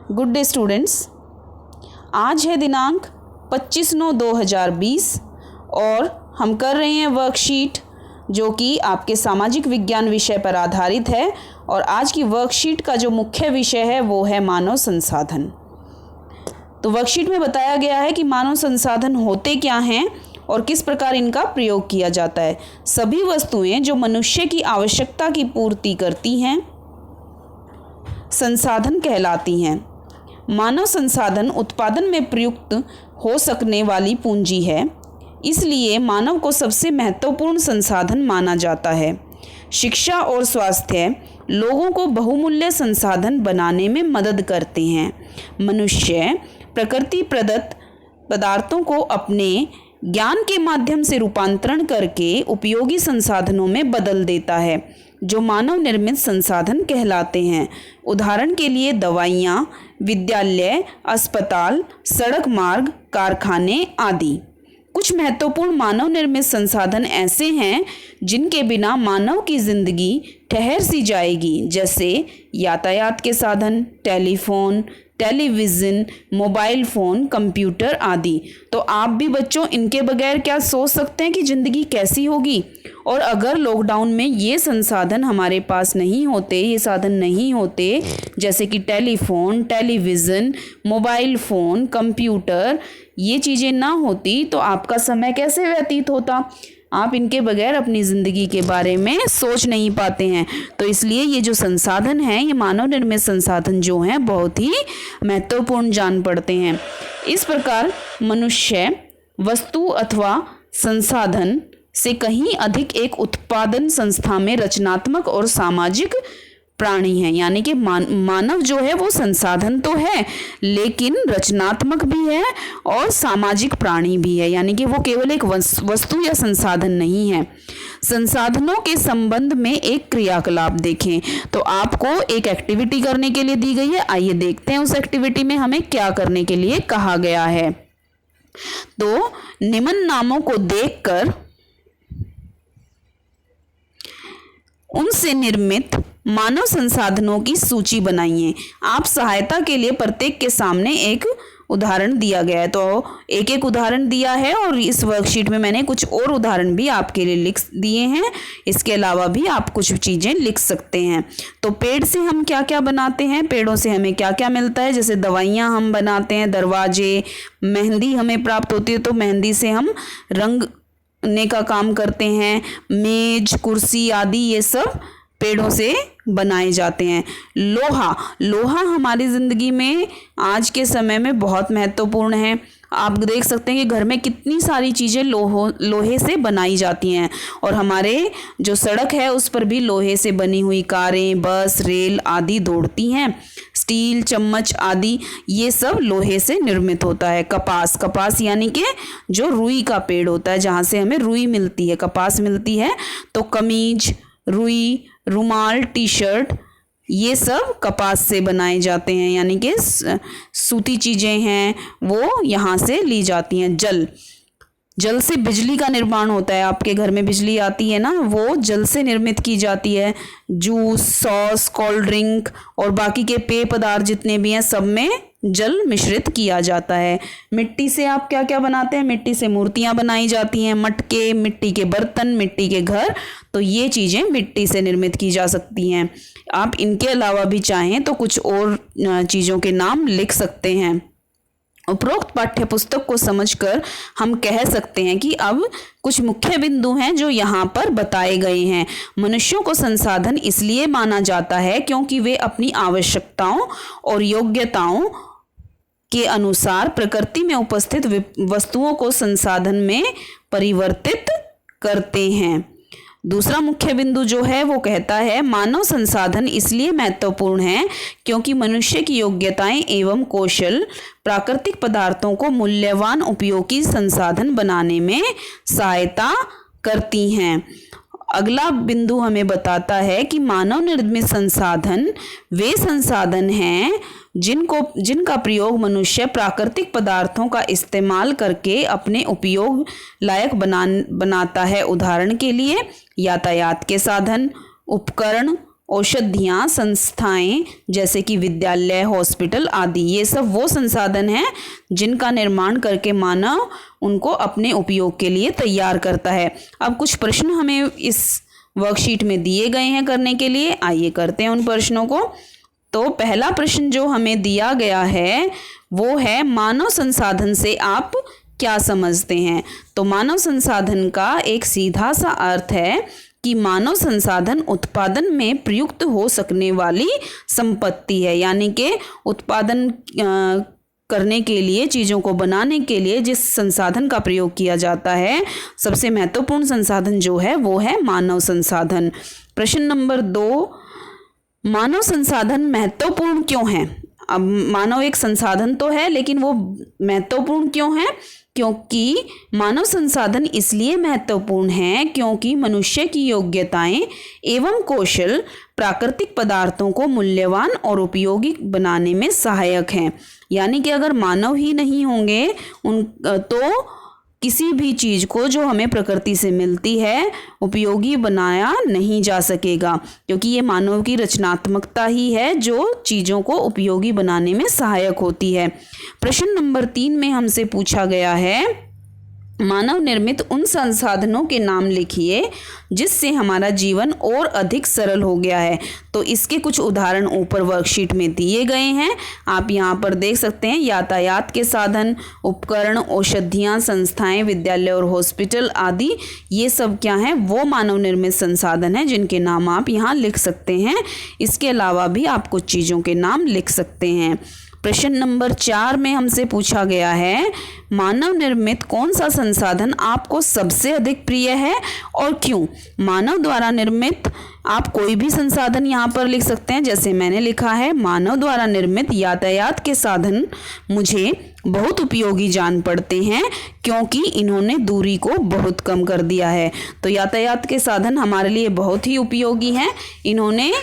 Good day students. आज है दिनांक 25/9/2020 और हम कर रहे हैं वर्कशीट जो कि आपके सामाजिक विज्ञान विषय पर आधारित है। और आज की वर्कशीट का जो मुख्य विषय है वो है मानव संसाधन। तो वर्कशीट में बताया गया है कि मानव संसाधन होते क्या हैं और किस प्रकार इनका प्रयोग किया जाता है। सभी वस्तुएं जो मनुष्य की आवश्यकता की पूर्ति करती हैं संसाधन कहलाती हैं। मानव संसाधन उत्पादन में प्रयुक्त हो सकने वाली पूंजी है, इसलिए मानव को सबसे महत्वपूर्ण संसाधन माना जाता है। शिक्षा और स्वास्थ्य लोगों को बहुमूल्य संसाधन बनाने में मदद करते हैं। मनुष्य प्रकृति प्रदत्त पदार्थों को अपने ज्ञान के माध्यम से रूपांतरण करके उपयोगी संसाधनों में बदल देता है, जो मानव निर्मित संसाधन कहलाते हैं। उदाहरण के लिए दवाइयाँ, विद्यालय, अस्पताल, सड़क मार्ग, कारखाने आदि। कुछ महत्वपूर्ण मानव निर्मित संसाधन ऐसे हैं जिनके बिना मानव की जिंदगी ठहर सी जाएगी, जैसे यातायात के साधन, telephone, television, mobile phone, computer आदि। तो आप भी बच्चों इनके बगैर क्या सोच सकते हैं कि ज़िंदगी कैसी होगी। और अगर लॉकडाउन में ये संसाधन हमारे पास नहीं होते, ये साधन नहीं होते, जैसे कि telephone, television, mobile phone, computer, ये चीज़ें ना होती तो आपका समय कैसे व्यतीत होता। आप इनके बगैर अपनी ज़िंदगी के बारे में सोच नहीं पाते हैं। तो इसलिए ये जो संसाधन हैं, ये मानव निर्मित संसाधन जो हैं बहुत ही महत्वपूर्ण जान पड़ते हैं। इस प्रकार मनुष्य वस्तु अथवा संसाधन से कहीं अधिक एक उत्पादन संस्था में रचनात्मक और सामाजिक प्राणी है। यानी कि मानव जो है वो संसाधन तो है लेकिन रचनात्मक भी है और सामाजिक प्राणी भी है। यानी कि वो केवल एक वस्तु या संसाधन नहीं है। संसाधनों के संबंध में एक क्रियाकलाप देखें तो आपको एक एक्टिविटी करने के लिए दी गई है। आइए देखते हैं उस एक्टिविटी में हमें क्या करने के लिए कहा गया है। तो निम्न नामों को देखकर उनसे निर्मित मानव संसाधनों की सूची बनाइए। आप सहायता के लिए प्रत्येक के सामने एक उदाहरण दिया गया है। तो एक एक उदाहरण दिया है और इस वर्कशीट में मैंने कुछ और उदाहरण भी आपके लिए लिख दिए हैं। इसके अलावा भी आप कुछ चीज़ें लिख सकते हैं। तो पेड़ से हम क्या क्या बनाते हैं, पेड़ों से हमें क्या क्या मिलता है, जैसे दवाइयाँ हम बनाते हैं, दरवाजे, मेहंदी हमें प्राप्त होती है तो मेहंदी से हम रंगने का काम करते हैं, मेज, कुर्सी आदि ये सब पेड़ों से बनाए जाते हैं। लोहा हमारी ज़िंदगी में आज के समय में बहुत महत्वपूर्ण है। आप देख सकते हैं कि घर में कितनी सारी चीज़ें लोहे से बनाई जाती हैं और हमारे जो सड़क है उस पर भी लोहे से बनी हुई कारें, बस, रेल आदि दौड़ती हैं। स्टील, चम्मच आदि ये सब लोहे से निर्मित होता है। कपास यानी कि जो रुई का पेड़ होता है, जहाँ से हमें रुई मिलती है, कपास मिलती है। तो कमीज, रुई, रुमाल, टी शर्ट ये सब कपास से बनाए जाते हैं। यानी कि सूती चीज़ें हैं वो यहाँ से ली जाती हैं। जल से बिजली का निर्माण होता है। आपके घर में बिजली आती है ना, वो जल से निर्मित की जाती है। जूस, सॉस, कोल्ड ड्रिंक और बाकी के पेय पदार्थ जितने भी हैं सब में जल मिश्रित किया जाता है। मिट्टी से आप क्या क्या बनाते हैं, मिट्टी से मूर्तियाँ बनाई जाती हैं, मटके, मिट्टी के बर्तन, मिट्टी के घर। तो ये चीज़ें मिट्टी से निर्मित की जा सकती हैं। आप इनके अलावा भी चाहें तो कुछ और चीज़ों के नाम लिख सकते हैं। उपरोक्त पाठ्य पुस्तक को समझकर हम कह सकते हैं कि अब कुछ मुख्य बिंदु हैं जो यहाँ पर बताए गए हैं। मनुष्यों को संसाधन इसलिए माना जाता है क्योंकि वे अपनी आवश्यकताओं और योग्यताओं के अनुसार प्रकृति में उपस्थित वस्तुओं को संसाधन में परिवर्तित करते हैं। दूसरा मुख्य बिंदु जो है वो कहता है मानव संसाधन इसलिए महत्वपूर्ण है क्योंकि मनुष्य की योग्यताएं एवं कौशल प्राकृतिक पदार्थों को मूल्यवान उपयोगी संसाधन बनाने में सहायता करती हैं। अगला बिंदु हमें बताता है कि मानव निर्मित संसाधन वे संसाधन हैं जिनका प्रयोग मनुष्य प्राकृतिक पदार्थों का इस्तेमाल करके अपने उपयोग लायक बनाता है। उदाहरण के लिए यातायात के साधन, उपकरण औषधियाँ, संस्थाएं जैसे कि विद्यालय, हॉस्पिटल आदि, ये सब वो संसाधन हैं जिनका निर्माण करके मानव उनको अपने उपयोग के लिए तैयार करता है। अब कुछ प्रश्न हमें इस वर्कशीट में दिए गए हैं करने के लिए, आइए करते हैं उन प्रश्नों को। तो पहला प्रश्न जो हमें दिया गया है वो है, मानव संसाधन से आप क्या समझते हैं? तो मानव संसाधन का एक सीधा सा अर्थ है कि मानव संसाधन उत्पादन में प्रयुक्त हो सकने वाली संपत्ति है, यानी कि उत्पादन करने के लिए, चीज़ों को बनाने के लिए जिस संसाधन का प्रयोग किया जाता है, सबसे महत्वपूर्ण संसाधन जो है वो है मानव संसाधन। प्रश्न नंबर 2, मानव संसाधन महत्वपूर्ण क्यों है? अब मानव एक संसाधन तो है, लेकिन वो महत्वपूर्ण क्यों है? क्योंकि मानव संसाधन इसलिए महत्वपूर्ण है क्योंकि मनुष्य की योग्यताएं एवं कौशल प्राकृतिक पदार्थों को मूल्यवान और उपयोगी बनाने में सहायक हैं। यानी कि अगर मानव ही नहीं होंगे तो किसी भी चीज़ को जो हमें प्रकृति से मिलती है उपयोगी बनाया नहीं जा सकेगा, क्योंकि ये मानव की रचनात्मकता ही है जो चीज़ों को उपयोगी बनाने में सहायक होती है। प्रश्न नंबर 3 में हमसे पूछा गया है, मानव निर्मित उन संसाधनों के नाम लिखिए जिससे हमारा जीवन और अधिक सरल हो गया है। तो इसके कुछ उदाहरण ऊपर वर्कशीट में दिए गए हैं, आप यहाँ पर देख सकते हैं। यातायात के साधन, उपकरण, औषधियाँ, संस्थाएं, विद्यालय और हॉस्पिटल आदि, ये सब क्या हैं? वो मानव निर्मित संसाधन हैं जिनके नाम आप यहाँ लिख सकते हैं। इसके अलावा भी आप कुछ चीज़ों के नाम लिख सकते हैं। प्रश्न नंबर 4 में हमसे पूछा गया है, मानव निर्मित कौन सा संसाधन आपको सबसे अधिक प्रिय है और क्यों? मानव द्वारा निर्मित आप कोई भी संसाधन यहाँ पर लिख सकते हैं, जैसे मैंने लिखा है, मानव द्वारा निर्मित यातायात के साधन मुझे बहुत उपयोगी जान पड़ते हैं क्योंकि इन्होंने दूरी को बहुत कम कर दिया है। तो यातायात के साधन हमारे लिए बहुत ही उपयोगी हैं, इन्होंने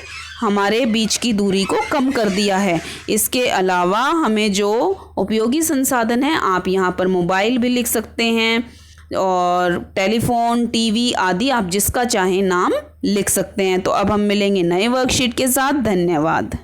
हमारे बीच की दूरी को कम कर दिया है। इसके अलावा हमें जो उपयोगी संसाधन है, आप यहाँ पर मोबाइल भी लिख सकते हैं और टेलीफोन, टीवी आदि, आप जिसका चाहें नाम लिख सकते हैं। तो अब हम मिलेंगे नए वर्कशीट के साथ। धन्यवाद।